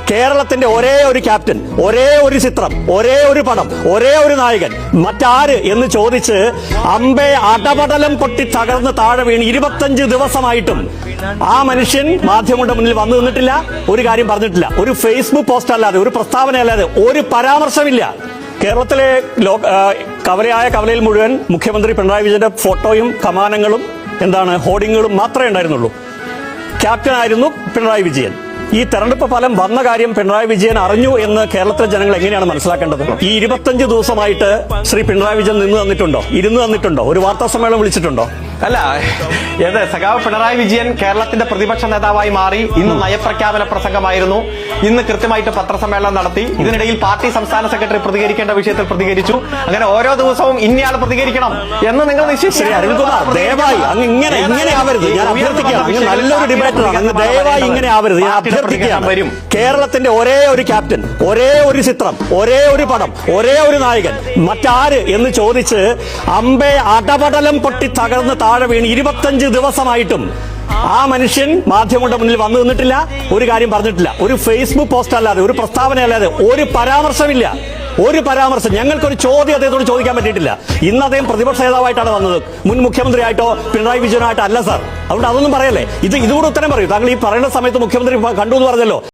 കേരളത്തിന്റെ ഒരേ ഒരു ക്യാപ്റ്റൻ, ഒരേ ഒരു ചിത്രം, ഒരേ ഒരു പടം, ഒരേ ഒരു നായകൻ, മറ്റാര് എന്ന് ചോദിച്ച് അമ്പെ അടപടലം പൊട്ടി തകർന്ന് താഴെ വീണ് 25 ദിവസമായിട്ടും ആ മനുഷ്യൻ മാധ്യമങ്ങളുടെ മുന്നിൽ വന്നു നിന്നിട്ടില്ല, ഒരു കാര്യം പറഞ്ഞിട്ടില്ല. ഒരു ഫേസ്ബുക്ക് പോസ്റ്റ് അല്ലാതെ, ഒരു പ്രസ്താവന അല്ലാതെ ഒരു പരാമർശമില്ല. കേരളത്തിലെ കവലയിൽ മുഴുവൻ മുഖ്യമന്ത്രി പിണറായി വിജയന്റെ ഫോട്ടോയും കമാനങ്ങളും ഹോർഡിങ്ങുകളും മാത്രമേ ഉണ്ടായിരുന്നുള്ളൂ. ക്യാപ്റ്റനായിരുന്നു പിണറായി വിജയൻ. ഈ തെരഞ്ഞെടുപ്പ് ഫലം വന്ന കാര്യം പിണറായി വിജയൻ അറിഞ്ഞു എന്ന് കേരളത്തിലെ ജനങ്ങൾ എങ്ങനെയാണ് മനസ്സിലാക്കേണ്ടത്? ഈ 25 ദിവസമായിട്ട് ശ്രീ പിണറായി വിജയൻ ഇരുന്ന് തന്നിട്ടുണ്ടോ? ഒരു വാർത്താ സമ്മേളനം വിളിച്ചിട്ടുണ്ടോ? അല്ല, സഖാവ് പിണറായി വിജയൻ കേരളത്തിന്റെ പ്രതിപക്ഷ നേതാവായി മാറി. ഇന്ന് നയപ്രഖ്യാപന പ്രസംഗമായിരുന്നു. ഇന്ന് കൃത്യമായിട്ട് പത്രസമ്മേളനം നടത്തി. ഇതിനിടയിൽ പാർട്ടി സംസ്ഥാന സെക്രട്ടറി പ്രതികരിക്കേണ്ട വിഷയത്തിൽ പ്രതികരിച്ചു. അങ്ങനെ ഓരോ ദിവസവും ഇന്നയാൾ പ്രതികരിക്കണം എന്ന് നിങ്ങൾ ദയവായി ഇങ്ങനെ ആവരുത്. ഞാൻ അഭ്യർത്ഥിക്കുകയാണ്. അങ്ങ് നല്ലൊരു ഡിബേറ്ററാണ്. അങ്ങ് ദയവായി ഇങ്ങനെ ആവരുത്. ഞാൻ അഭ്യർത്ഥിക്കുകയാണ്. കേരളത്തിന്റെ ഒരേ ഒരു ക്യാപ്റ്റൻ, ഒരേ ഒരു ചിത്രം, ഒരേ ഒരു പടം, ഒരേ ഒരു നായകൻ, മറ്റാര് എന്ന് ചോദിച്ച് അമ്പെ അടപടലം പൊട്ടി തകർന്ന് താഴെ വീണ് 25 ദിവസമായിട്ടും ആ മനുഷ്യൻ മാധ്യമങ്ങളുടെ മുന്നിൽ വന്നു നിന്നിട്ടില്ല, ഒരു കാര്യം പറഞ്ഞിട്ടില്ല. ഒരു ഫേസ്ബുക്ക് പോസ്റ്റ് അല്ലാതെ, ഒരു പ്രസ്താവന അല്ലാതെ ഒരു പരാമർശമില്ല. ഒരു പരാമർശം, ഞങ്ങൾക്കൊരു ചോദ്യം അദ്ദേഹത്തോട് ചോദിക്കാൻ പറ്റിയിട്ടില്ല. ഇന്ന് അദ്ദേഹം പ്രതിപക്ഷ നേതാവായിട്ടാണ് വന്നത്, മുൻ മുഖ്യമന്ത്രിയായിട്ടോ പിണറായി വിജയനായിട്ടോ അല്ല സാർ. അതുകൊണ്ട് അതൊന്നും പറയല്ലേ. ഇതുകൂടെ ഉത്തരം പറയൂ. താങ്കൾ ഈ പറയുന്ന സമയത്ത് മുഖ്യമന്ത്രി കണ്ടു എന്ന് പറഞ്ഞല്ലോ.